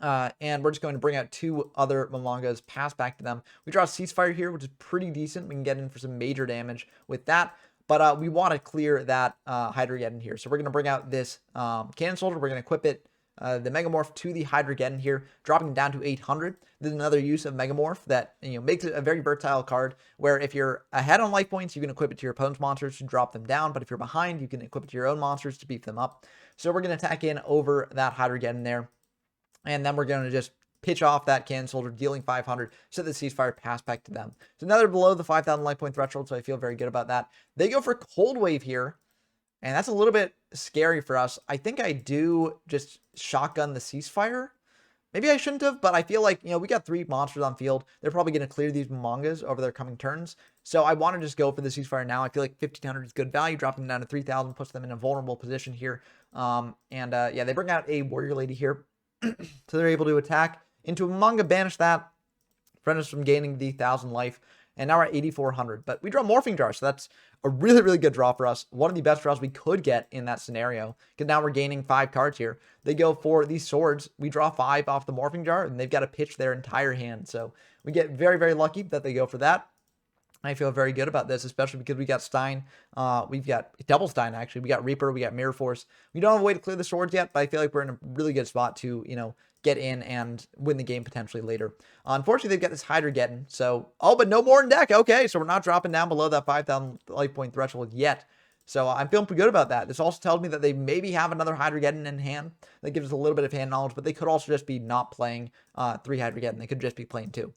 And we're just going to bring out 2 other Mamangas, pass back to them. We draw a Ceasefire here, which is pretty decent. We can get in for some major damage with that. But we want to clear that Hydrogeddon here. So we're going to bring out this Cannon Soldier. We're going to equip it, the Megamorph, to the Hydrogeddon here, dropping down to 800. This is another use of Megamorph that, you know, makes it a very versatile card, where if you're ahead on life points, you can equip it to your opponent's monsters to drop them down. But if you're behind, you can equip it to your own monsters to beef them up. So we're going to attack in over that Hydrogeddon there. And then we're going to just pitch off that Cannon Soldier, dealing 500, set the Ceasefire, pass back to them. So now they're below the 5,000 life point threshold, so I feel very good about that. They go for Cold Wave here, and that's a little bit scary for us. I think I do just shotgun the Ceasefire. Maybe I shouldn't have, but I feel like, you know, we got 3 monsters on field. They're probably going to clear these Mamangas over their coming turns. So I want to just go for the Ceasefire now. I feel like 1,500 is good value. Dropping them down to 3,000 puts them in a vulnerable position here. Yeah, they bring out a Warrior Lady here. So they're able to attack into a Mamanga, banish that, prevent us from gaining the 1,000 life, and now we're at 8,400. But we draw Morphing Jar, so that's a really, really good draw for us. One of the best draws we could get in that scenario, because now we're gaining 5 cards here. They go for these swords. We draw 5 off the Morphing Jar, and they've got to pitch their entire hand. So we get very, very lucky that they go for that. I feel very good about this, especially because we got Stein. We've got double Stein, actually. We got Reaper. We got Mirror Force. We don't have a way to clear the swords yet, but I feel like we're in a really good spot to, you know, get in and win the game potentially later. Unfortunately, they've got this Hydrogeddon. So, but no more in deck. Okay, so we're not dropping down below that 5,000 life point threshold yet. So I'm feeling pretty good about that. This also tells me that they maybe have another Hydrogeddon in hand. That gives us a little bit of hand knowledge, but they could also just be not playing 3 Hydrogeddon. They could just be playing 2.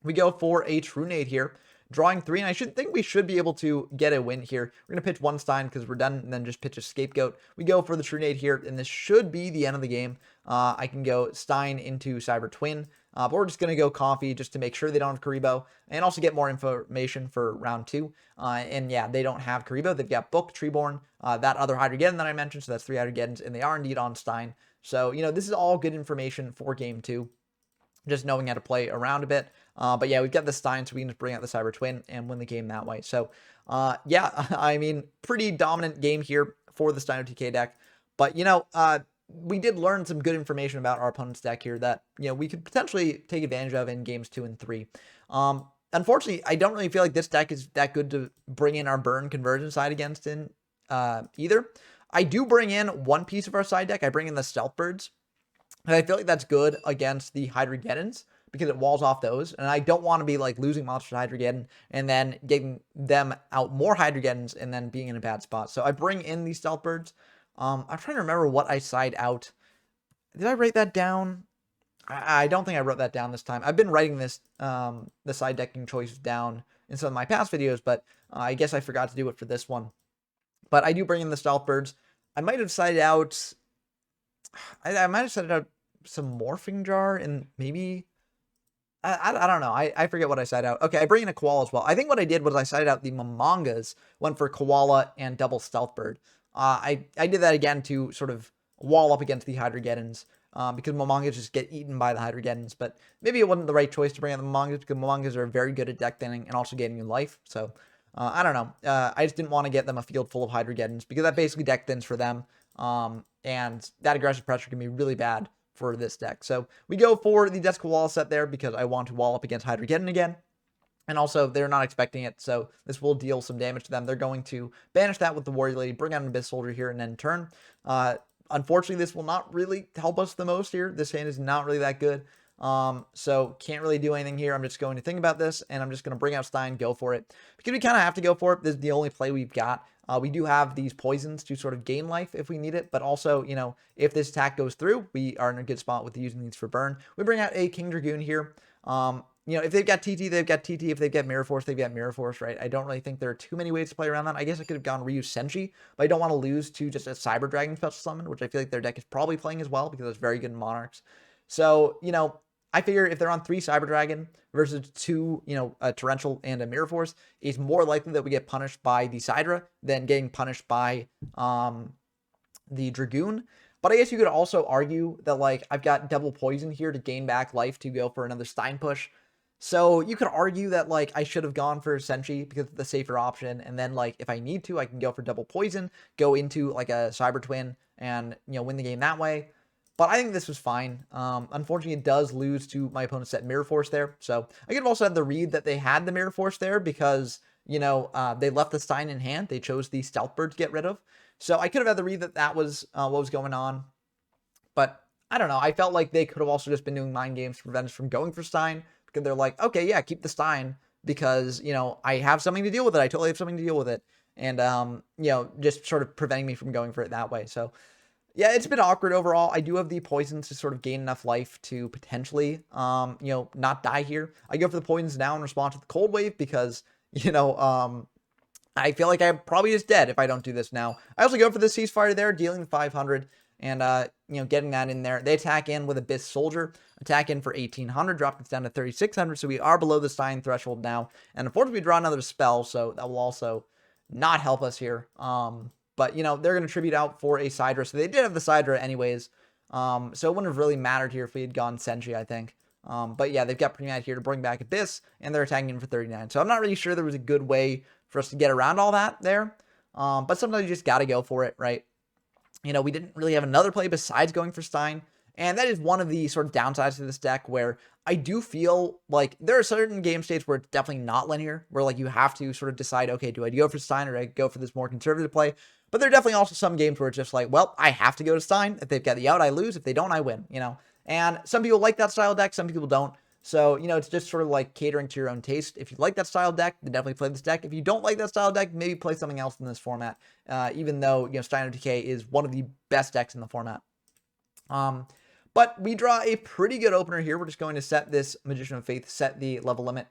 We go for a True Nade here. Drawing 3, and I should think we should be able to get a win here. We're going to pitch 1 Stein because we're done, and then just pitch a Scapegoat. We go for the True Nade here, and this should be the end of the game. I can go Stein into Cyber Twin, but we're just going to go Coffee just to make sure they don't have Karibo, and also get more information for round 2. And yeah, they don't have Karibo. They've got Book, Treeborn, that other Hydrogeddon that I mentioned, so that's 3 Hydrogeddons, and they are indeed on Stein. So, you know, this is all good information for game 2. Just knowing how to play around a bit. But yeah, we've got the Stein, so we can just bring out the Cyber Twin and win the game that way. So yeah, I mean, pretty dominant game here for the Stein OTK deck. But, you know, we did learn some good information about our opponent's deck here that, you know, we could potentially take advantage of in games 2 and 3. Unfortunately, I don't really feel like this deck is that good to bring in our burn conversion side against in either. I do bring in one piece of our side deck. I bring in the Stealth Birds. And I feel like that's good against the Hydrogeddons because it walls off those. And I don't want to be like losing monsters to Hydrogeddon and then getting them out more Hydrogeddons and then being in a bad spot. So I bring in these Stealth Birds. I'm trying to remember what I side out. Did I write that down? I don't think I wrote that down this time. I've been writing this, the side decking choices down in some of my past videos, but I guess I forgot to do it for this one. But I do bring in the Stealth Birds. I might have sided out... I might have sided out some Morphing Jar and maybe... I don't know. I forget what I sided out. Okay, I bring in a Koala as well. I think what I did was I sided out the Mamangas, went for Koala and double Stealth Bird. I did that again to sort of wall up against the Hydrogeddons because Mamangas just get eaten by the Hydrogeddons. But maybe it wasn't the right choice to bring out the Mamangas because Mamangas are very good at deck thinning and also getting you life. So I don't know. I just didn't want to get them a field full of Hydrogeddons because that basically deck thins for them. And that aggressive pressure can be really bad for this deck. So we go for the Death Koala set there because I want to wall up against Hydrogeddon again. And also, they're not expecting it, so this will deal some damage to them. They're going to banish that with the Warrior Lady, bring out an Abyss Soldier here, and end turn. Unfortunately, this will not really help us the most here. This hand is not really that good. So can't really do anything here. I'm just going to think about this, and I'm just going to bring out Stein, go for it. Because we kind of have to go for it. This is the only play we've got. We do have these poisons to sort of gain life if we need it, but also, you know, if this attack goes through, we are in a good spot with using these for burn. We bring out a King Dragoon here. You know, if they've got TT, they've got TT. If they've got Mirror Force, they've got Mirror Force, right? I don't really think there are too many ways to play around that. I guess I could have gone Ryu Senshi, but I don't want to lose to just a Cyber Dragon special summon, which I feel like their deck is probably playing as well because it's very good in Monarchs. So, you know, I figure if they're on 3 Cyber Dragon versus 2, you know, a Torrential and a Mirror Force, it's more likely that we get punished by the Sidra than getting punished by the Dragoon. But I guess you could also argue that, like, I've got double poison here to gain back life to go for another Stein push. So you could argue that, like, I should have gone for Senshi because it's the safer option. And then, like, if I need to, I can go for double poison, go into, like, a Cyber Twin and, you know, win the game that way. But I think this was fine. Unfortunately, it does lose to my opponent's set Mirror Force there. So I could have also had the read that they had the Mirror Force there because, you know, they left the Stein in hand. They chose the Stealth Bird to get rid of. So I could have had the read that that was what was going on. But I don't know. I felt like they could have also just been doing mind games to prevent us from going for Stein. Because they're like, okay, yeah, keep the Stein because, you know, I have something to deal with it. I totally have something to deal with it. And, you know, just sort of preventing me from going for it that way. So, yeah, it's been awkward overall. I do have the poisons to sort of gain enough life to potentially, you know, not die here. I go for the poisons now in response to the cold wave because, you know, I feel like I'm probably just dead if I don't do this now. I also go for the ceasefire there, dealing the 500 and, you know, getting that in there. They attack in with Abyss Soldier, attack in for 1800, drop it down to 3600. So we are below the Stein threshold now. And unfortunately, we draw another spell, so that will also not help us here. But, you know, they're going to tribute out for a Sidra. So they did have the Sidra anyways. So it wouldn't have really mattered here if we had gone Senshi, I think. But yeah, they've got Premat here to bring back Abyss, and they're attacking in for 39. So I'm not really sure there was a good way for us to get around all that there. But sometimes you just got to go for it, right? You know, we didn't really have another play besides going for Stein. And that is one of the sort of downsides of this deck where I do feel like there are certain game states where it's definitely not linear, where like you have to sort of decide, okay, do I go for Stein or do I go for this more conservative play? But there are definitely also some games where it's just like, well, I have to go to Stein. If they've got the out, I lose. If they don't, I win, you know? And some people like that style deck, some people don't. So, you know, it's just sort of like catering to your own taste. If you like that style deck, then definitely play this deck. If you don't like that style deck, maybe play something else in this format, even though, you know, Stein OTK is one of the best decks in the format. But we draw a pretty good opener here. We're just going to set this Magician of Faith, set the level limit,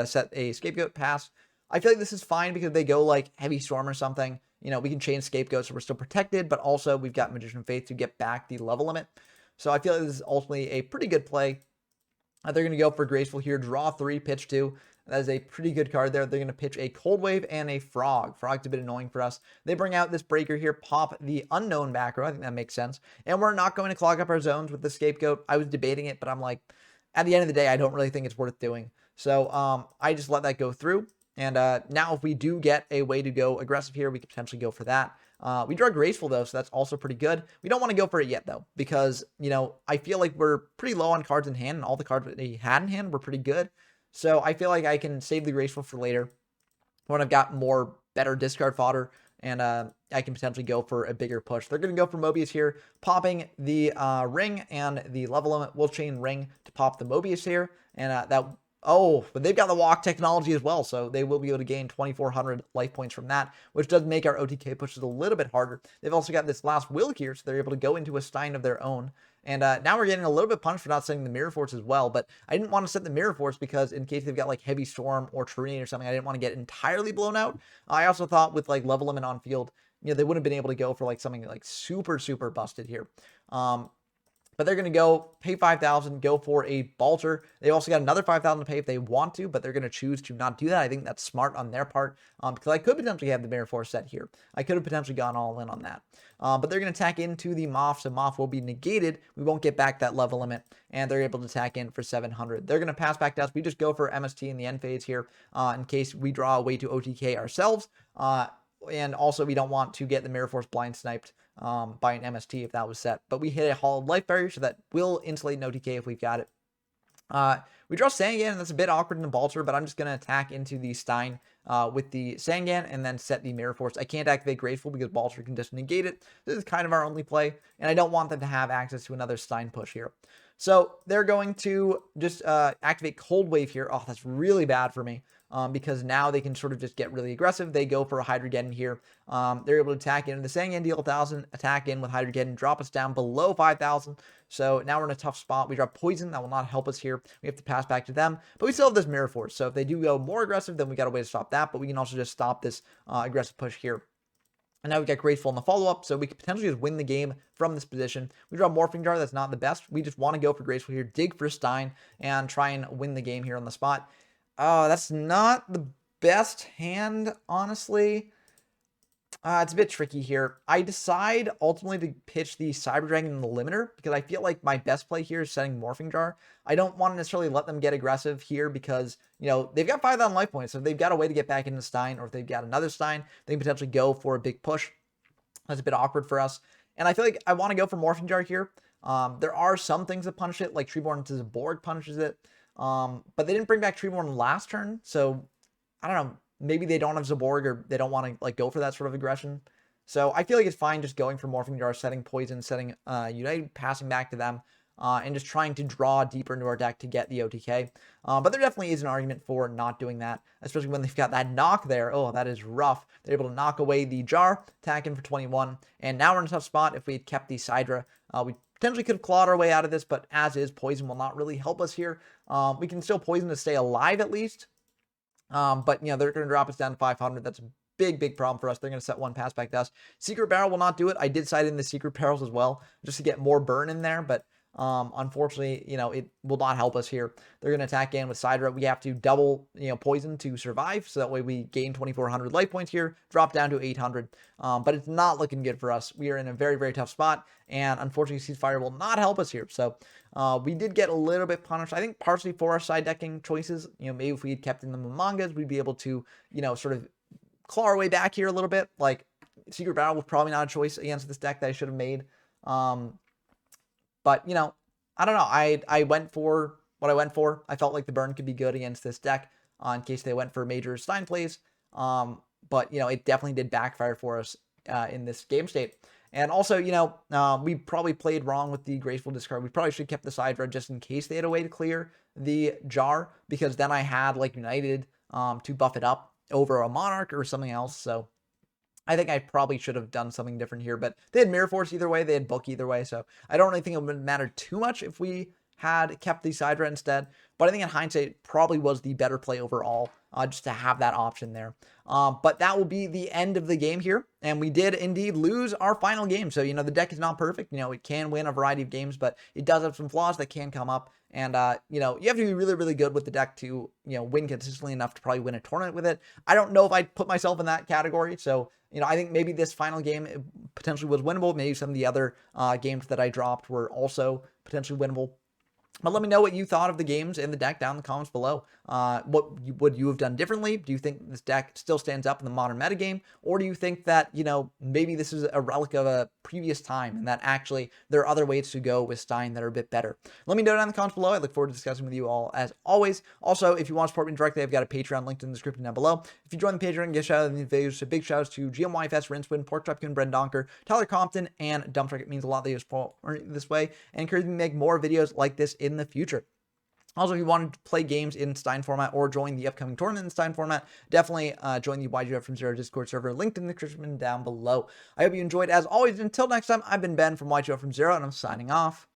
set a Scapegoat pass. I feel like this is fine because they go like Heavy Storm or something. You know, we can chain Scapegoat so we're still protected, but also we've got Magician of Faith to get back the level limit. So I feel like this is ultimately a pretty good play. They're going to go for Graceful here, draw 3, pitch 2. That is a pretty good card there. They're going to pitch a Cold Wave and a Frog. Frog's a bit annoying for us. They bring out this Breaker here, pop the Unknown back row. I think that makes sense. And we're not going to clog up our zones with the Scapegoat. I was debating it, but I'm like, at the end of the day, I don't really think it's worth doing. So I just let that go through. And now if we do get a way to go aggressive here, we could potentially go for that. We draw Graceful, though, so that's also pretty good. We don't want to go for it yet, though, because, you know, I feel like we're pretty low on cards in hand, and all the cards that he had in hand were pretty good. So I feel like I can save the Graceful for later when I've got more better discard fodder, and I can potentially go for a bigger push. They're going to go for Mobius here, popping the Ring and the level limit. We'll chain Ring to pop the Mobius here, and that... Oh, but they've got the walk technology as well, so they will be able to gain 2,400 life points from that, which does make our OTK pushes a little bit harder. They've also got this last will here, so they're able to go into a Stein of their own. And now we're getting a little bit punished for not setting the Mirror Force as well, but I didn't want to set the Mirror Force because in case they've got like Heavy Storm or Terrain or something, I didn't want to get entirely blown out. I also thought with like level limit on field, you know, they wouldn't have been able to go for like something like super busted here. But they're going to go pay 5,000, go for a Balter. They also got another 5,000 to pay if they want to, but they're going to choose to not do that. I think that's smart on their part because I could potentially have the Mirror Force set here. I could have potentially gone all in on that. But they're going to attack into the Moth, so Moth will be negated. We won't get back that level limit, and they're able to attack in for 700. They're going to pass back to us. We just go for MST in the end phase here in case we draw a way to OTK ourselves. And also, we don't want to get the Mirror Force blind sniped by an MST if that was set. But we hit a Hollowed Life Barrier, so that will insulate an OTK if we've got it. We draw Sangan, and that's a bit awkward in the Balter, but I'm just going to attack into the Stein with the Sangan and then set the Mirror Force. I can't activate Graceful because Balter can just negate it. This is kind of our only play, and I don't want them to have access to another Stein push here. So they're going to just activate Cold Wave here. Oh, that's really bad for me. Because now they can sort of just get really aggressive. They go for a Hydrogeddon here. They're able to attack into the Sangan, deal 1,000, attack in with Hydrogeddon, drop us down below 5,000. So now we're in a tough spot. We drop Poison. That will not help us here. We have to pass back to them. But we still have this Mirror Force. So if they do go more aggressive, then we got a way to stop that. But we can also just stop this aggressive push here. And now we got Graceful in the follow-up, so we could potentially just win the game from this position. We draw Morphing Jar. That's not the best. We just want to go for Graceful here, dig for Stein, and try and win the game here on the spot. That's not the best hand, honestly. It's a bit tricky here. I decide ultimately to pitch the Cyber Dragon in the limiter because I feel like my best play here is setting Morphing Jar. I don't want to necessarily let them get aggressive here because, you know, they've got 5,000 life points. So if they've got a way to get back into Stein, or if they've got another Stein, they can potentially go for a big push. That's a bit awkward for us. And I feel like I want to go for Morphing Jar here. There are some things that punish it, like Treeborn to Zaborg punishes it. But they didn't bring back Treeborn last turn, so I don't know. Maybe they don't have Zaborg, or they don't want to like go for that sort of aggression. So I feel like it's fine just going for Morphing Jar, setting Poison, setting United, passing back to them, and just trying to draw deeper into our deck to get the OTK. But there definitely is an argument for not doing that, especially when they've got that knock there. Oh, that is rough. They're able to knock away the Jar, attack in for 21, and now we're in a tough spot. If we had kept the Sidra, we potentially could have clawed our way out of this, but as is, Poison will not really help us here. We can still Poison to stay alive at least. But, you know, they're going to drop us down to 500. That's a big problem for us. They're going to set one pass back to us. Secret Barrel will not do it. I did side in the Secret Barrels as well, just to get more burn in there, but unfortunately, you know, it will not help us here. They're going to attack in with Sidra. We have to double, you know, Poison to survive, so that way we gain 2,400 life points here, drop down to 800. But it's not looking good for us. We are in a very tough spot, and unfortunately, Ceasefire will not help us here. So we did get a little bit punished, I think, partially for our side decking choices. You know, maybe if we had kept in the mangas, we'd be able to, you know, sort of claw our way back here a little bit. Like, Secret Battle was probably not a choice against this deck that I should have made. But, you know, I don't know. I went for what I went for. I felt like the burn could be good against this deck in case they went for major Stein plays. But, you know, it definitely did backfire for us in this game state. And also, you know, we probably played wrong with the Graceful discard. We probably should have kept the Sidra just in case they had a way to clear the Jar, because then I had, like, United to buff it up over a Monarch or something else. So I think I probably should have done something different here, but they had Mirror Force either way. They had Book either way. So I don't really think it would matter too much if we had kept the Sidra instead. But I think in hindsight, it probably was the better play overall, just to have that option there. But that will be the end of the game here. And we did indeed lose our final game. So, you know, the deck is not perfect. You know, it can win a variety of games, but it does have some flaws that can come up. And, you know, you have to be really good with the deck to, you know, win consistently enough to probably win a tournament with it. I don't know if I'd put myself in that category. So, you know, I think maybe this final game potentially was winnable. Maybe some of the other games that I dropped were also potentially winnable. But let me know what you thought of the games and the deck down in the comments below. What would you have done differently? Do you think this deck still stands up in the modern metagame? Or do you think that, you know, maybe this is a relic of a previous time and that actually there are other ways to go with Stein that are a bit better? Let me know down in the comments below. I look forward to discussing with you all as always. Also, if you want to support me directly, I've got a Patreon linked in the description down below. If you join the Patreon, get a shout out in these videos. So big shout outs to GMYFS, Rinswin, Pork Chop Coon, Bren Donker, Tyler Compton, and Dumptruck. It means a lot that you support this way and encourage me to make more videos like this in the future. Also, if you want to play games in Stein format or join the upcoming tournament in Stein format, definitely join the YGF from Zero Discord server linked in the description down below. I hope you enjoyed. As always, until next time, I've been Ben from YGF from Zero, and I'm signing off.